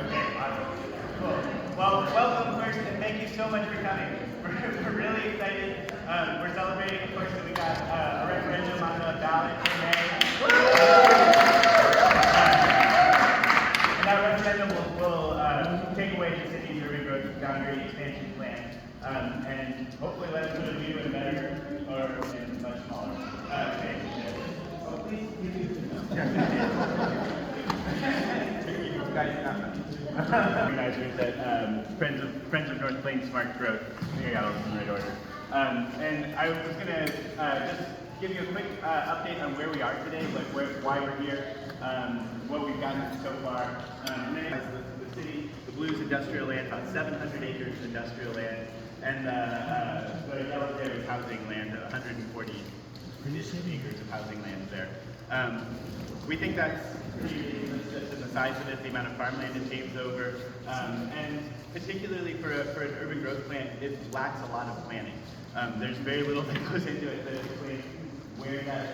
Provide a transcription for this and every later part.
Okay, awesome. Cool. Well, welcome first, and thank you so much for coming. We're really excited. We're celebrating, of course, that we got a referendum on the ballot in May. And that referendum will take away the city's urban growth boundary expansion plan, and hopefully let us put a new and better, or much smaller, expansion plan. Oh, please, you organizers at Friends of North Plains Smart Growth. Here you go, in the right order. And I was going to just give you a quick update on where we are today, like why we're here, what we've gotten so far. And then the city, the Blues industrial land, about 700 acres of industrial land, and what I yellow there is housing land, 140 acres of housing land there. We think that's pretty ridiculous in the size of it, the amount of farmland it takes over, and particularly for an urban growth plan, it lacks a lot of planning. There's very little that goes into it that explains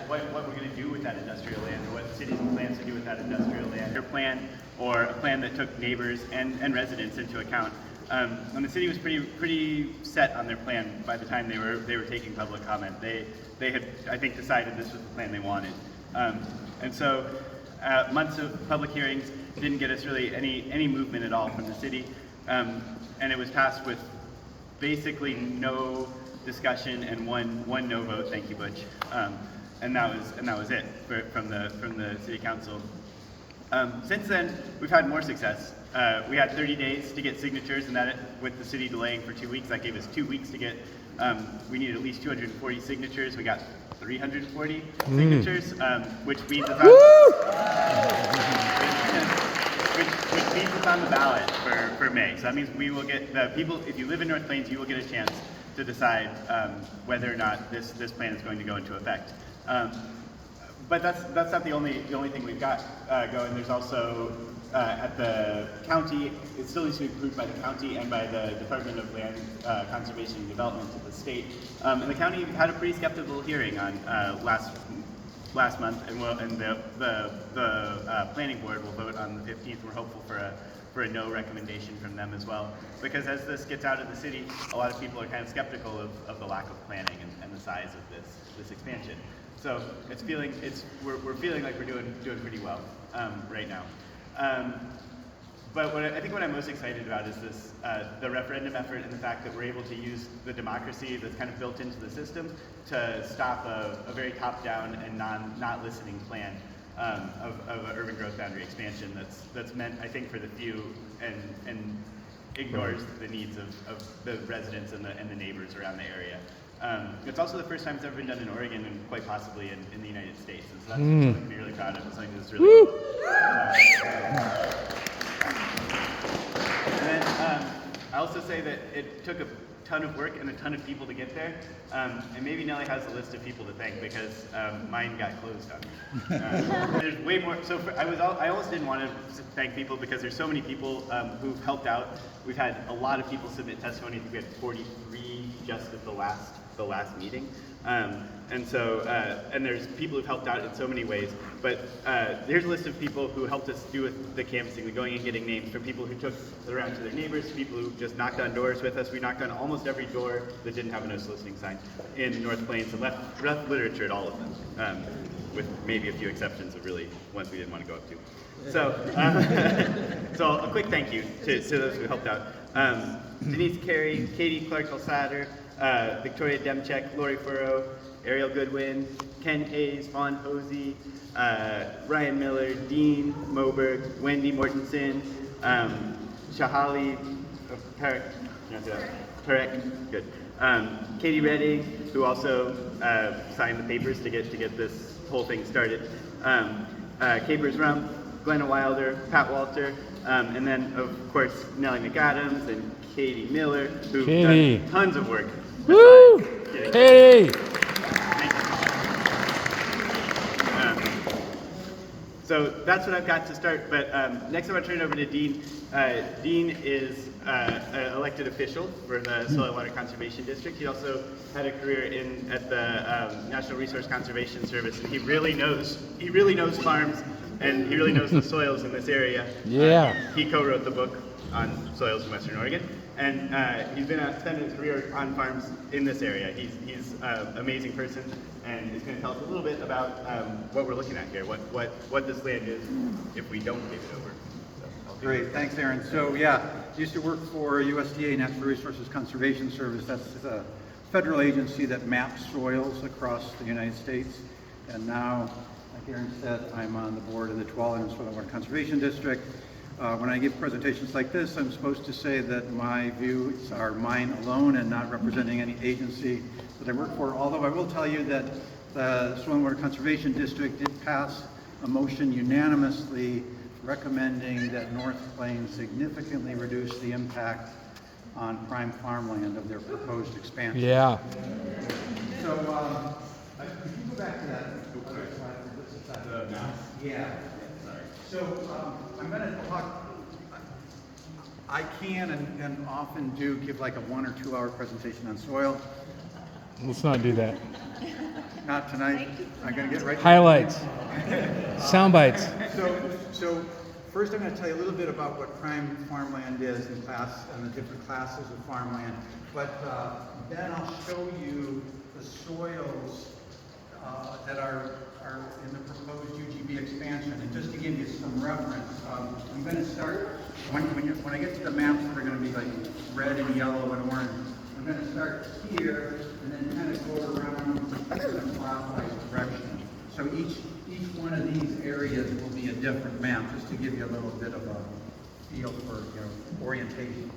what we're going to do with that industrial land, or what the city's plans to do with that industrial land. Their plan, or a plan that took neighbors and residents into account. And the city was pretty set on their plan by the time they were taking public comment. They had, I think, decided this was the plan they wanted. And so months of public hearings didn't get us really any movement at all from the city, and it was passed with basically no discussion and one no vote. Thank you, Butch. And that was it from the city council. Since then, we've had more success. We had 30 days to get signatures, and that with the city delaying for 2 weeks, that gave us 2 weeks to get. We needed at least 240 signatures. We got 340 signatures, which means it's on the ballot for May. So that means we will get the people. If you live in North Plains, you will get a chance to decide whether or not this plan is going to go into effect. But that's not the only thing we've got going. There's also at the county, it still needs to be approved by the county and by the Department of Land Conservation and Development of the state. And the county had a pretty skeptical hearing on last month, and the planning board will vote on the 15th. We're hopeful for a no recommendation from them as well, because as this gets out of the city, a lot of people are kind of skeptical of the lack of planning and the size of this expansion. So we're feeling like we're doing pretty well right now. But I think what I'm most excited about is the referendum effort, and the fact that we're able to use the democracy that's kind of built into the system to stop a very top-down and not listening plan of an urban growth boundary expansion that's meant, I think, for the few and ignores the needs of the residents and the neighbors around the area. It's also the first time it's ever been done in Oregon, and quite possibly in the United States. And so that's something to be really proud of. It's something that's really cool. And then I also say that it took a ton of work and a ton of people to get there. And maybe Nellie has a list of people to thank, because mine got closed on me. There's way more. So I almost didn't want to thank people, because there's so many people who've helped out. We've had a lot of people submit testimony. I think we had 43 just at the last meeting. And so, and there's people who've helped out in so many ways, but here's a list of people who helped us do with the canvassing, the going and getting names, from people who took it around to their neighbors, to people who just knocked on doors with us. We knocked on almost every door that didn't have a no soliciting sign in North Plains, and left literature at all of them, with maybe a few exceptions of really ones we didn't want to go up to. So, so a quick thank you to those who helped out. Denise Carey, Katie Clark-Alsader, Victoria Demchek, Lori Furrow, Ariel Goodwin, Ken Hayes, Vaughn Posey, Ryan Miller, Dean Moberg, Wendy Mortensen, Shahali Perek, good. Katie Redding, who also signed the papers to get this whole thing started. Capers Rump, Glenna Wilder, Pat Walter, and then of course Nellie McAdams and Katie Miller, who've done tons of work. Woo! Katie! So that's what I've got to start, but next I'm going to turn it over to Dean. Dean is an elected official for the Soil Water Conservation District. He also had a career at the National Resource Conservation Service, and he really knows farms and he really knows the soils in this area. Yeah. He co-wrote the book on soils in Western Oregon, and he's spent his career on farms in this area. He's an amazing person, and he's going to tell us a little bit about what we're looking at here, what this land is if we don't give it over. Great, thanks, Aaron. So yeah, used to work for USDA, Natural Resources Conservation Service. That's a federal agency that maps soils across the United States. And now, like Aaron said, I'm on the board of the Tualatin Soil and Water Conservation District. When I give presentations like this, I'm supposed to say that my views are mine alone and not representing any agency that I work for. Although I will tell you that the Soil and Water Conservation District did pass a motion unanimously recommending that North Plains significantly reduce the impact on prime farmland of their proposed expansion. Yeah. So, could you go back to that other slide? Yeah. So, I'm going to talk. I can and often do give like a 1 or 2 hour presentation on soil. Let's not do that. Not tonight. I'm going to get right to Highlights. Sound bites. So first I'm going to tell you a little bit about what prime farmland is and the different classes of farmland. But then I'll show you the soils that are in the proposed UGB expansion. And just to give you some reference, I'm going to start, when I get to the maps that are going to be like red and yellow and orange, I'm going to start here and then kind of go around in a clockwise direction. So each one of these areas will be a different map, just to give you a little bit of a feel for orientation.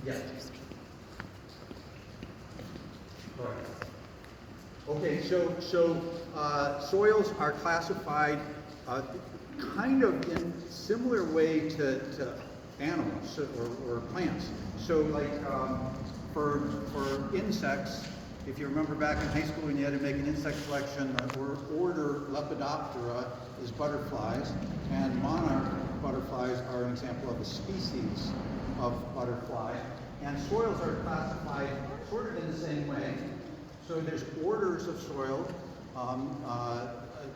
Yes. Okay, so soils are classified kind of in similar way to animals or plants. So like for insects, if you remember back in high school when you had to make an insect selection, the order Lepidoptera is butterflies, and monarch butterflies are an example of a species of butterfly. And soils are classified sort of in the same way. So there's orders of soil.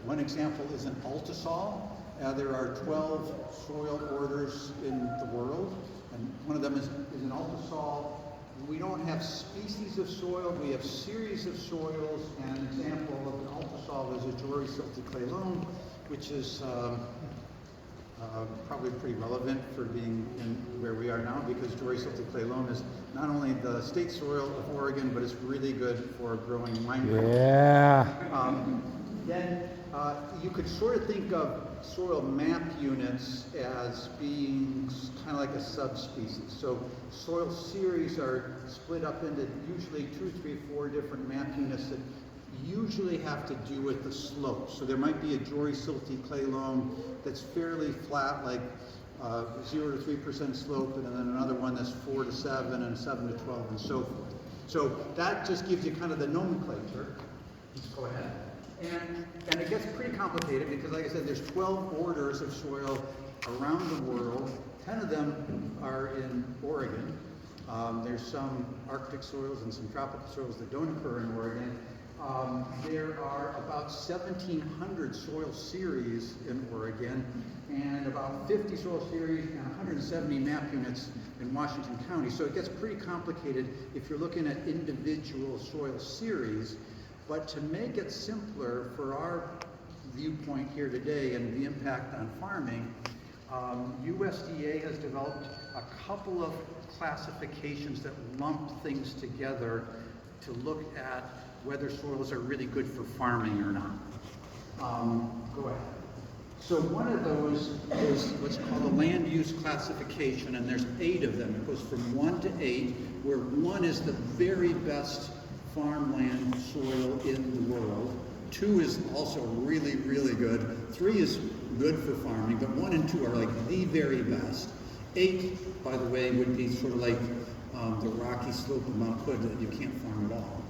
One example is an altisol. There are 12 soil orders in the world, and one of them is an altisol. We don't have species of soil, we have series of soils, and an example of an altisol is a Jory silty clay loam, which is probably pretty relevant for being in where we are now, because Jory silty clay loam is not only the state soil of Oregon, but it's really good for growing wine grapes. Yeah. Then you could sort of think of soil map units as being kind of like a subspecies. So soil series are split up into usually 2, 3, 4 different map units that usually have to do with the slope. So there might be a Jory silty clay loam that's fairly flat, like 0 to 3% slope, and then another one that's 4 to 7 and 7 to 12 and so forth. So that just gives you kind of the nomenclature. Let's go ahead. And it gets pretty complicated because, like I said, there's 12 orders of soil around the world. 10 of them are in Oregon. There's some Arctic soils and some tropical soils that don't occur in Oregon. There are about 1,700 soil series in Oregon, and about 50 soil series and 170 map units in Washington County. So it gets pretty complicated if you're looking at individual soil series. But to make it simpler for our viewpoint here today and the impact on farming, USDA has developed a couple of classifications that lump things together to look at whether soils are really good for farming or not. Go ahead. So one of those is what's called a land use classification, and there's 8 of them. It goes from 1 to 8, where 1 is the very best farmland soil in the world. 2 is also really, really good. 3 is good for farming, but 1 and 2 are like the very best. 8, by the way, would be sort of like the rocky slope of Mount Hood that you can't farm at all.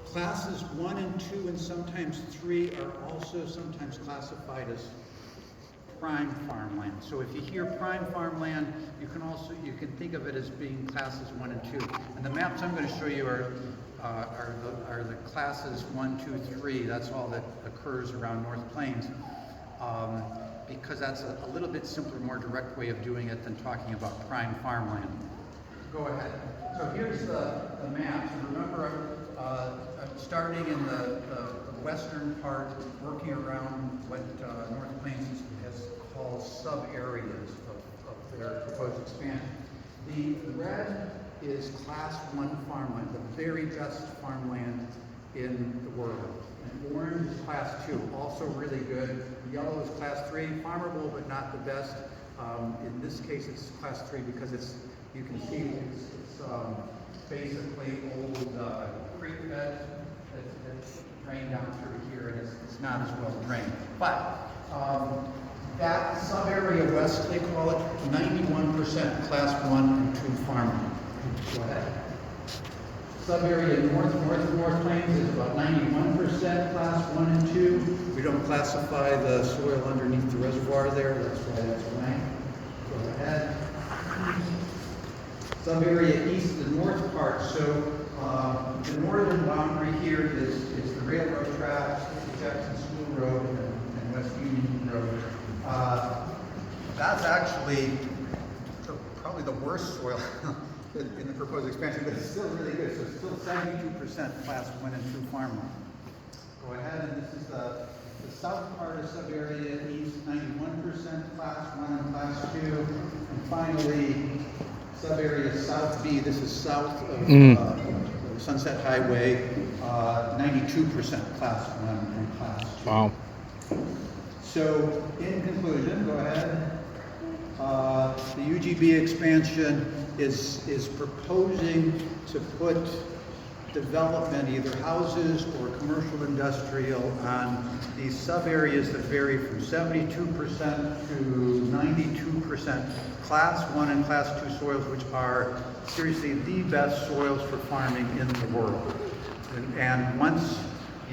Classes 1 and 2 and sometimes 3 are also sometimes classified as prime farmland. So if you hear prime farmland, you can think of it as being classes 1 and 2. And the maps I'm going to show you are are the classes 1, 2, 3. That's all that occurs around North Plains, because that's a little bit simpler, more direct way of doing it than talking about prime farmland. Go ahead. So here's the map. So remember, I'm starting in the western part, working around what North Plains has called sub-areas of their proposed expansion. The red is Class 1 farmland, the very best farmland in the world. And orange is Class 2, also really good. Yellow is Class 3, farmable but not the best. In this case, it's Class 3 because you can see it's basically old creek beds that drain down through here, and it's not as well drained. But that sub-area west, they call it 91% Class 1 and 2 farmland. Go ahead. Sub-area north Plains is about 91% Class 1 and 2. We don't classify the soil underneath the reservoir there, that's why that's blank. Go ahead. Sub-area east, the north part. So the northern boundary here is the railroad tracks, the Jackson School Road and West Union Road. That's actually probably the worst soil in the proposed expansion, but it's still really good. So it's still 72% Class 1 and 2 farmland. Go ahead, and this is the south part of sub-area east, 91% Class 1 and Class 2. And finally, sub-area South B, this is south of Sunset Highway, 92% Class 1 and Class 2. Wow. So, in conclusion, go ahead. The UGB expansion is proposing to put development, either houses or commercial industrial, on these sub-areas that vary from 72% to 92% Class 1 and Class 2 soils, which are seriously the best soils for farming in the world. And once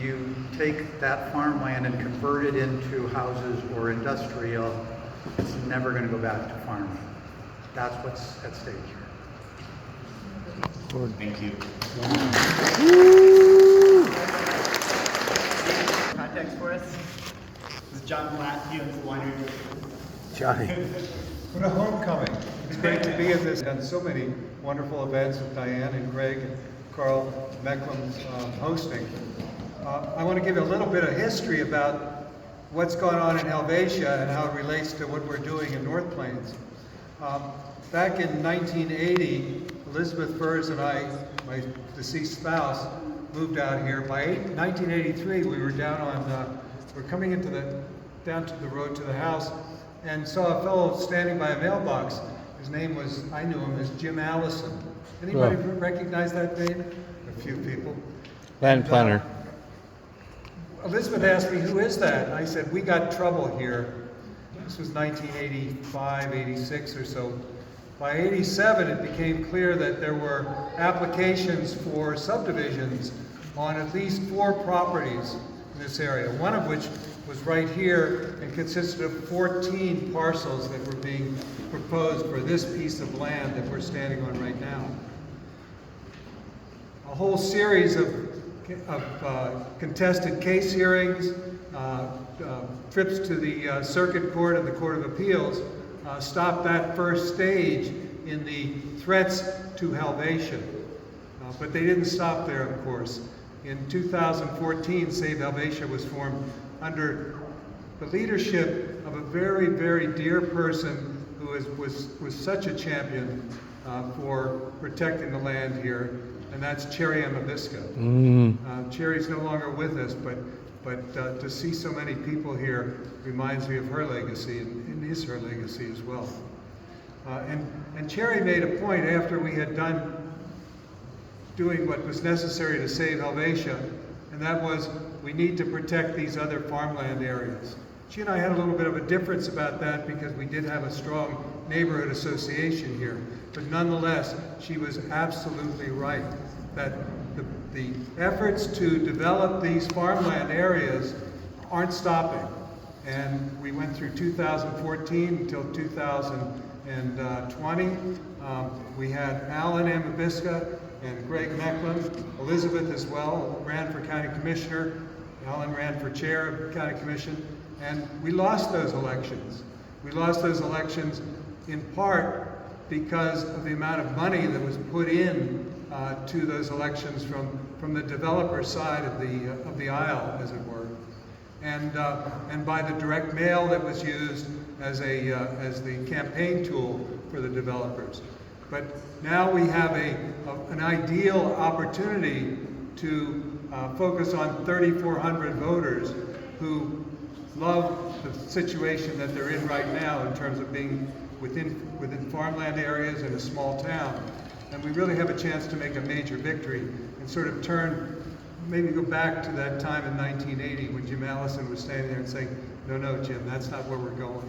you take that farmland and convert it into houses or industrial, it's never going to go back to farming. That's what's at stake here. Thank you. Context for us. This is John Blatt, he owns the winery. Johnny. What a homecoming. It's great to be at this. Done so many wonderful events with Diane and Greg and Carl Mecklen's hosting. I want to give you a little bit of history about what's going on in Helvetia and how it relates to what we're doing in North Plains. Back in 1980, Elizabeth Furs and I, my deceased spouse, moved out here. By 1983, we were we're coming down to the road to the house, and saw a fellow standing by a mailbox. His name was, I knew him as Jim Allison. Anybody recognize that name? A few people. Land planner. Elizabeth asked me, who is that? And I said, we got trouble here. This was 1985, 86 or so. By 87, it became clear that there were applications for subdivisions on at least 4 properties in this area, one of which was right here and consisted of 14 parcels that were being proposed for this piece of land that we're standing on right now. A whole series of contested case hearings, trips to the Circuit Court and the Court of Appeals stopped that first stage in the threats to Helvetia. But they didn't stop there, of course. In 2014, Save Helvetia was formed under the leadership of a very, very dear person who was such a champion for protecting the land here, and that's Cherry Amavisca. Cherry's no longer with us, but to see so many people here reminds me of her legacy, and is her legacy as well. And Cherry made a point after we had done doing what was necessary to save Helvetia, and that was we need to protect these other farmland areas. She and I had a little bit of a difference about that because we did have a strong neighborhood association here. But nonetheless, she was absolutely right that the efforts to develop these farmland areas aren't stopping. And we went through 2014 until 2020. We had Alan Amabiska and Greg Mecklin, Elizabeth as well, ran for county commissioner. Alan ran for chair of the county commission, and we lost those elections. We lost those elections in part because of the amount of money that was put in to those elections from the developer side of the aisle, as it were, and by the direct mail that was used as the campaign tool for the developers. But now we have an ideal opportunity to focus on 3,400 voters who love the situation that they're in right now in terms of being within farmland areas in a small town. And we really have a chance to make a major victory and sort of maybe go back to that time in 1980 when Jim Allison was standing there and saying, no, Jim, that's not where we're going.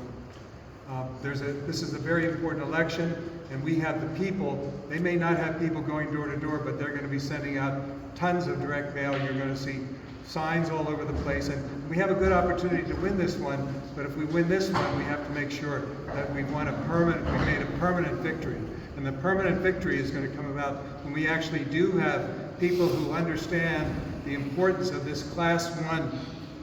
This is a very important election, and we have the people. They may not have people going door to door, but they're going to be sending out tons of direct mail. You're going to see signs all over the place, and we have a good opportunity to win this one. But if we win this one, we have to make sure that we made a permanent victory. And the permanent victory is going to come about when we actually do have people who understand the importance of this Class 1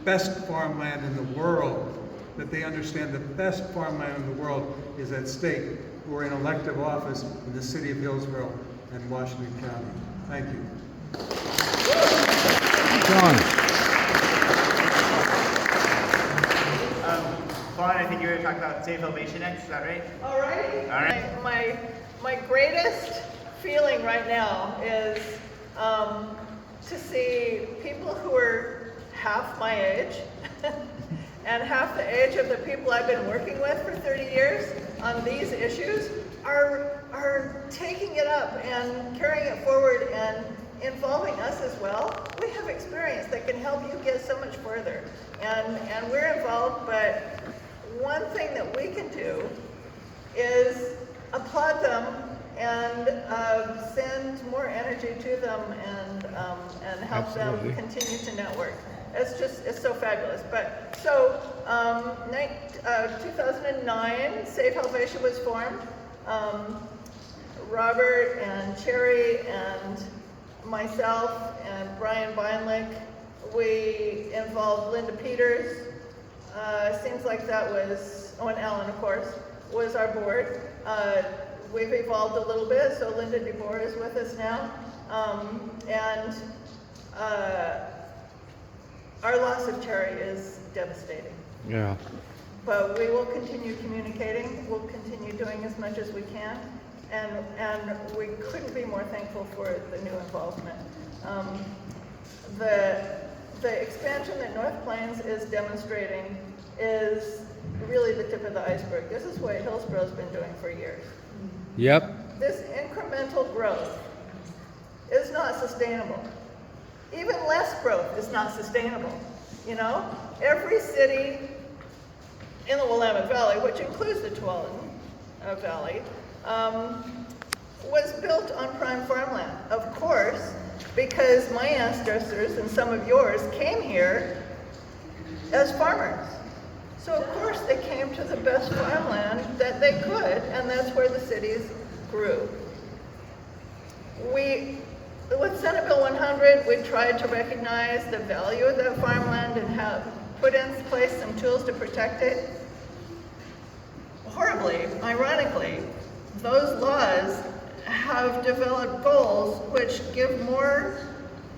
best farmland in the world, that they understand the best farmland in the world is at stake, who are in elective office in the city of Hillsborough and Washington County. Thank you. John. Vaughn, I think you were going to talk about Save Elevation next, is that right? All right. All right. My greatest feeling right now is to see people who are half my age and half the age of the people I've been working with for 30 years on these issues are taking it up and carrying it forward and involving us as well. We have experience that can help you get so much further, and we're involved, but one thing that we can do is applaud them and send more energy to them and help Absolutely. them continue to network. It's so fabulous. But so 2009, Save Helvetia was formed. Robert and Cherry and myself and Brian Beinlich, we involved Linda Peters. Seems like that was, and Ellen, of course, was our board. We've evolved a little bit, so Linda DeBoer is with us now. Our loss of Cherry is devastating. Yeah. But we will continue communicating. We'll continue doing as much as we can. And we couldn't be more thankful for the new involvement. The expansion that North Plains is demonstrating is really the tip of the iceberg. This is what Hillsborough's been doing for years. Yep. This incremental growth is not sustainable. Even less growth is not sustainable. You know, every city in the Willamette Valley, which includes the Tualatin Valley, was built on prime farmland. Of course, because my ancestors and some of yours came here as farmers. So of course they came to the best farmland that they could, and that's where the cities grew. With Senate Bill 100, we tried to recognize the value of that farmland and have put in place some tools to protect it. Horribly, ironically, those laws have developed goals which give more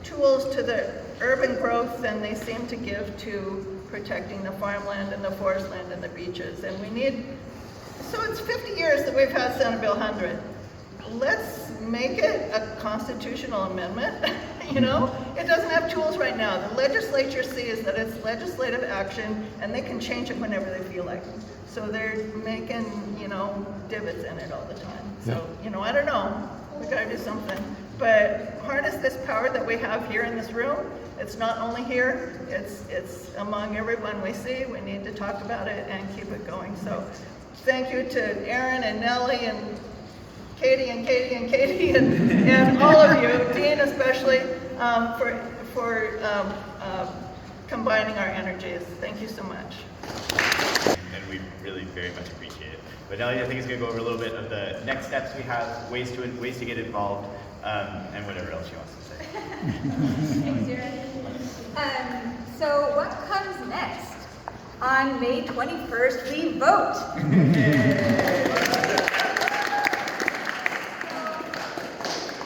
tools to the urban growth than they seem to give to protecting the farmland and the forest land and the beaches. And so it's 50 years that we've had Senate Bill 100. Let's make it a constitutional amendment. You know, it doesn't have tools right now. The legislature sees that it's legislative action and they can change it whenever they feel like. So they're making, divots in it all the time. So, I don't know. We gotta do something. But harness this power that we have here in this room. It's not only here, it's among everyone we see. We need to talk about it and keep it going. So thank you to Aaron and Nellie and Katie and all of you, Dean especially, for combining our energies. Thank you so much. And we really very much appreciate it. But Nelly, I think, is going to go over a little bit of the next steps we have, ways to get involved, and whatever else she wants to say. Thanks, Aaron. So what comes next? On May 21st, we vote.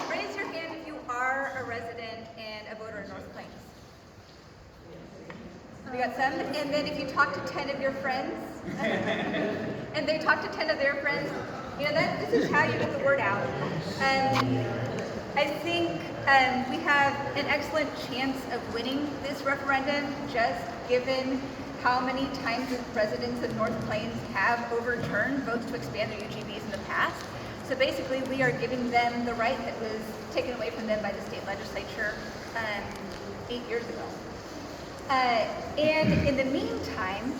Raise your hand if you are a resident and a voter in North Plains. We got some, and then if you talk to 10 of your friends, and they talk to 10 of their friends, you know, this is how you get the word out. I think we have an excellent chance of winning this referendum, just given how many times the residents of North Plains have overturned votes to expand their UGBs in the past. So basically, we are giving them the right that was taken away from them by the state legislature 8 years ago. And in the meantime,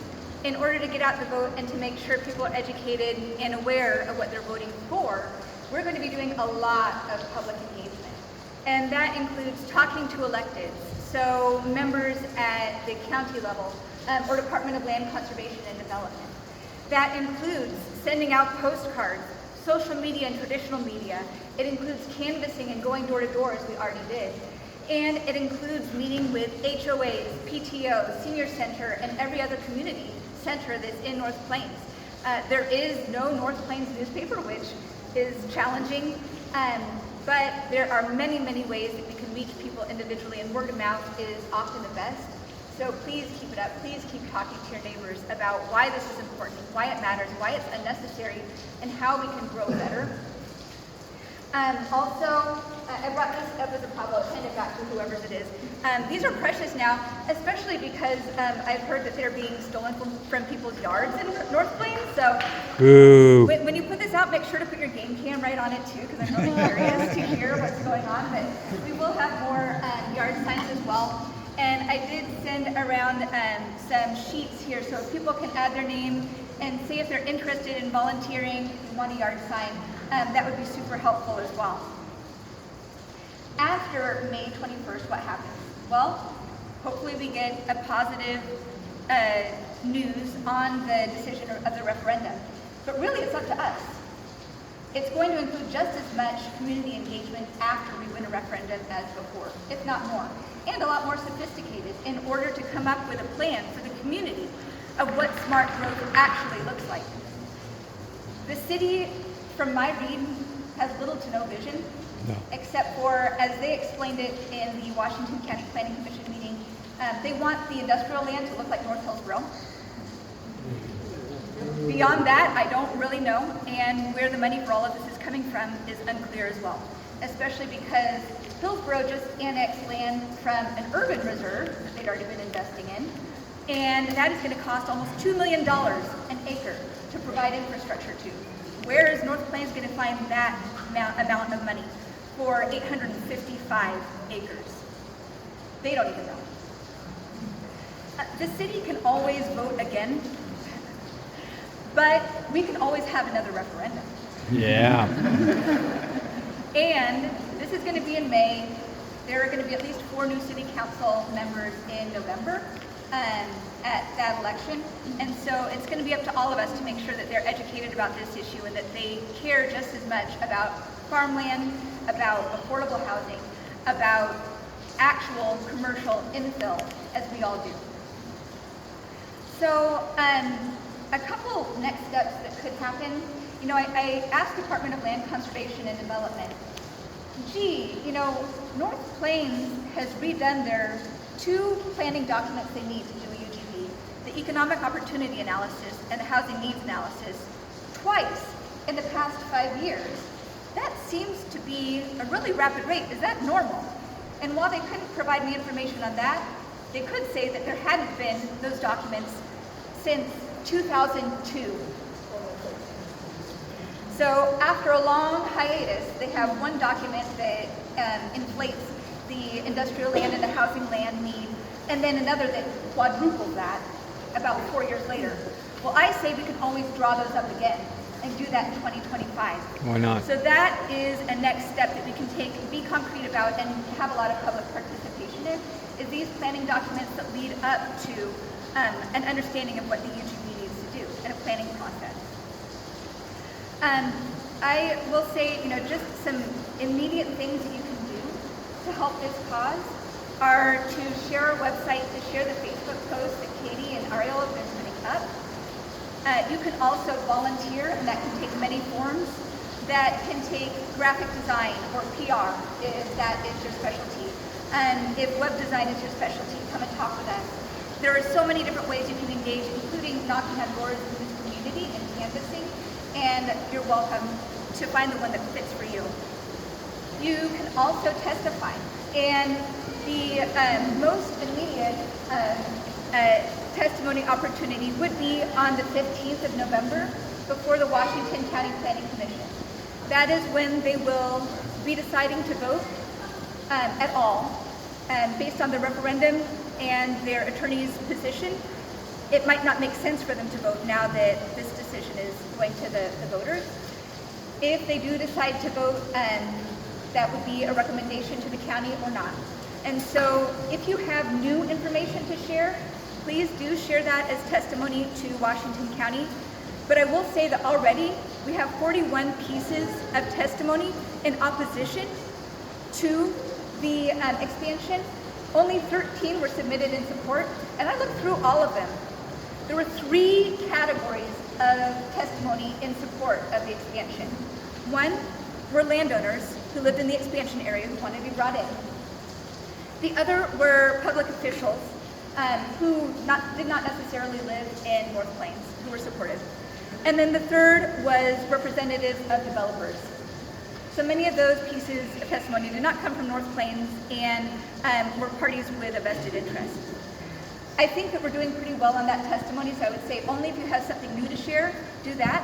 in order to get out the vote and to make sure people are educated and aware of what they're voting for, we're going to be doing a lot of public engagement. And that includes talking to electeds, so members at the county level or Department of Land Conservation and Development. That includes sending out postcards, social media and traditional media. It includes canvassing and going door to door, as we already did. And it includes meeting with HOAs, PTOs, Senior Center, and every other community center that's in North Plains. There is no North Plains newspaper, which is challenging, but there are many, many ways that we can reach people individually, and word of mouth is often the best. So please keep it up. Please keep talking to your neighbors about why this is important, why it matters, why it's unnecessary, and how we can grow better. Also, I brought this up as a Pablo, hand it back to whoever's it is. These are precious now, especially because I've heard that they're being stolen from people's yards in North Plains. So when you put this out, make sure to put your game cam right on it too, because I'm really curious to hear what's going on. But we will have more yard signs as well. And I did send around some sheets here, so people can add their name and say if they're interested in volunteering, want a yard sign. That would be super helpful as well. After May 21st, what happens? Well, hopefully we get a positive news on the decision of the referendum. But really, it's up to us. It's going to include just as much community engagement after we win a referendum as before, if not more, and a lot more sophisticated in order to come up with a plan for the community of what smart growth actually looks like. The city, from my read, has little to no vision, except for, as they explained it in the Washington County Planning Commission meeting, they want the industrial land to look like North Hillsborough. Beyond that, I don't really know, and where the money for all of this is coming from is unclear as well, especially because Hillsborough just annexed land from an urban reserve that they'd already been investing in, and that is going to cost almost $2 million an acre to provide infrastructure to. Where is North Plains going to find that amount of money for 855 acres? They don't even know. The city can always vote again, but we can always have another referendum. Yeah. And this is going to be in May. There are going to be at least 4 new city council members in November at that election. And so it's going to be up to all of us to make sure that they're educated about this issue and that they care just as much about farmland, about affordable housing, about actual commercial infill as we all do. So a couple next steps that could happen. You know, I asked Department of Land Conservation and Development, gee, you know, North Plains has redone their 2 planning documents they need to do a UGB, the economic opportunity analysis and the housing needs analysis, twice in the past 5 years. That seems to be a really rapid rate. Is that normal? And while they couldn't provide me information on that, they could say that there hadn't been those documents since 2002. So after a long hiatus, they have one document that inflates the industrial land and the housing land need, and then another that quadruples that about 4 years later. Well, I say we can always draw those up again and do that in 2025. Why not? So that is a next step that we can take, be concrete about, and have a lot of public participation in, is these planning documents that lead up to an understanding of what the UGB needs to do and a planning process. I will say, just some immediate things that you can do to help this cause are to share our website, to share the Facebook post that Katie and Ariel have been putting up. You can also volunteer, and that can take many forms. That can take graphic design or PR if that is your specialty. If web design is your specialty, come and talk with us. There are so many different ways you can engage, including knocking on doors in this community and canvassing, and you're welcome to find the one that fits for you. You can also testify, and the most immediate testimony opportunity would be on the 15th of November before the Washington County Planning Commission. That is when they will be deciding to vote at all, based on the referendum and their attorney's position. It might not make sense for them to vote now that this decision is going to the voters. If they do decide to vote, that would be a recommendation to the county or not. And so if you have new information to share, please do share that as testimony to Washington County. But I will say that already we have 41 pieces of testimony in opposition to the expansion. Only 13 were submitted in support, and I looked through all of them. There were 3 categories of testimony in support of the expansion. One were landowners who lived in the expansion area who wanted to be brought in. The other were public officials who did not necessarily live in North Plains, who were supportive. And then the third was representatives of developers. So many of those pieces of testimony did not come from North Plains and were parties with a vested interest. I think that we're doing pretty well on that testimony, so I would say only if you have something new to share, do that.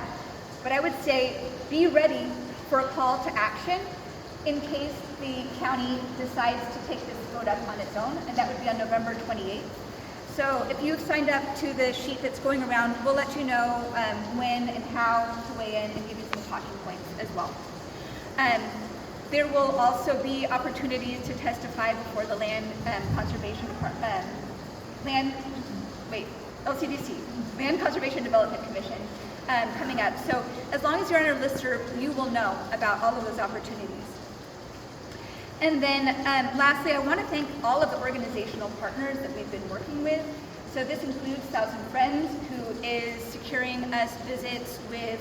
But I would say be ready for a call to action in case the county decides to take this vote up on its own, and that would be on November 28th. So if you've signed up to the sheet that's going around, we'll let you know when and how to weigh in and give you some talking points as well. There will also be opportunities to testify before the Land Conservation Department, LCDC, Land Conservation Development Commission, coming up. So as long as you're on our listserv, you will know about all of those opportunities. And then lastly, I want to thank all of the organizational partners that we've been working with. So this includes Thousand Friends, who is securing us visits with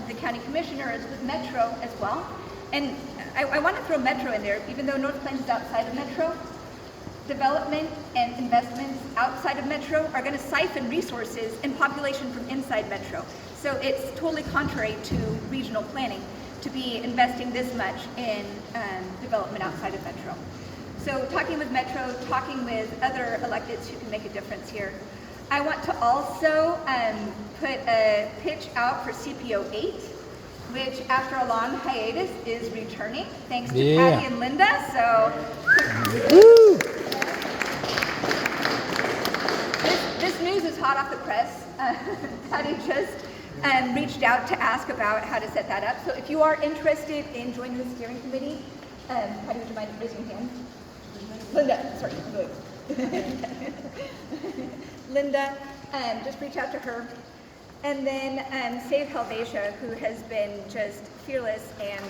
the county commissioners, with Metro as well. And I want to throw Metro in there, even though North Plains is outside of Metro. Development and investments outside of Metro are going to siphon resources and population from inside Metro. So it's totally contrary to regional planning to be investing this much in development outside of Metro. So talking with Metro, talking with other electeds who can make a difference here. I want to also put a pitch out for CPO 8, which after a long hiatus is returning, thanks to Patty and Linda. So this news is hot off the press. Patty just reached out to ask about how to set that up. So if you are interested in joining the steering committee, Patty, would you mind raising your hand? Linda, sorry. Linda, just reach out to her. And then Save Helvetia, who has been just fearless and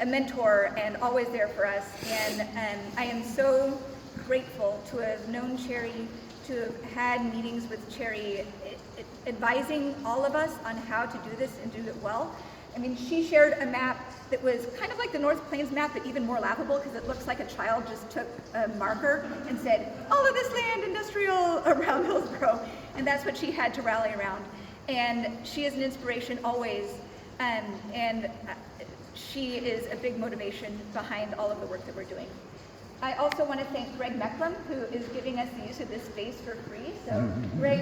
a mentor and always there for us. And I am so grateful to have known Cherry, to have had meetings with Cherry, advising all of us on how to do this and do it well. I mean, she shared a map that was kind of like the North Plains map, but even more laughable because it looks like a child just took a marker and said, all of this land industrial around Hillsborough. And that's what she had to rally around. And she is an inspiration always. And she is a big motivation behind all of the work that we're doing. I also want to thank Greg Mecklem, who is giving us the use of this space for free. So, Greg.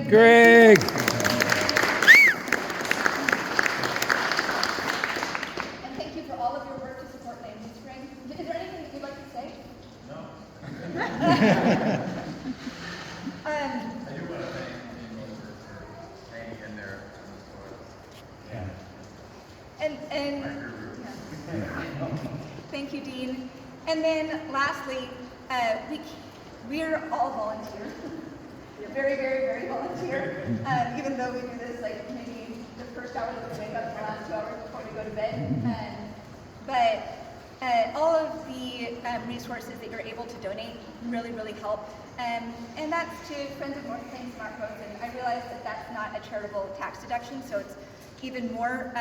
And thank you for all of your work to support land use, Greg. Is there anything that you'd like to say? No. I do want to thank you for hanging in there. Thank you, Dean. And then lastly, we're all volunteers. We're very, very, very volunteer, even though we do this like maybe the first hour that we wake up, the last 2 hours before we go to bed. But all of the resources that you're able to donate really, really help. And that's to Friends of North Plains Smart Roads. And I realize that that's not a charitable tax deduction, so it's even more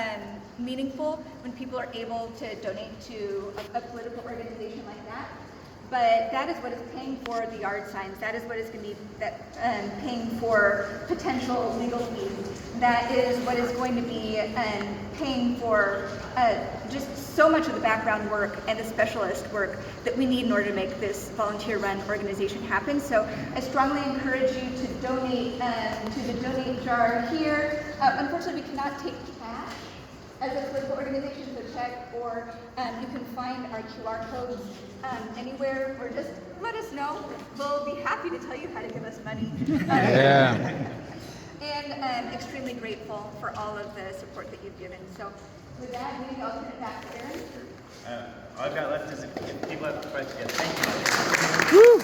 meaningful when people are able to donate to a political organization like that. But that is what is paying for the yard signs. That is what is going to be paying for potential legal fees. That is what is going to be paying for just so much of the background work and the specialist work that we need in order to make this volunteer-run organization happen. So I strongly encourage you to donate to the donate jar here. Unfortunately, we cannot take cash as a political organization, so check, or you can find our QR codes anywhere, or just let us know. We'll be happy to tell you how to give us money. Yeah. And extremely grateful for all of the support that you've given. So with that, maybe I'll turn it back to Aaron. All I've got left is if people have questions. Thank you.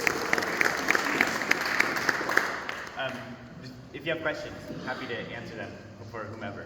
If you have questions, happy to answer them for whomever.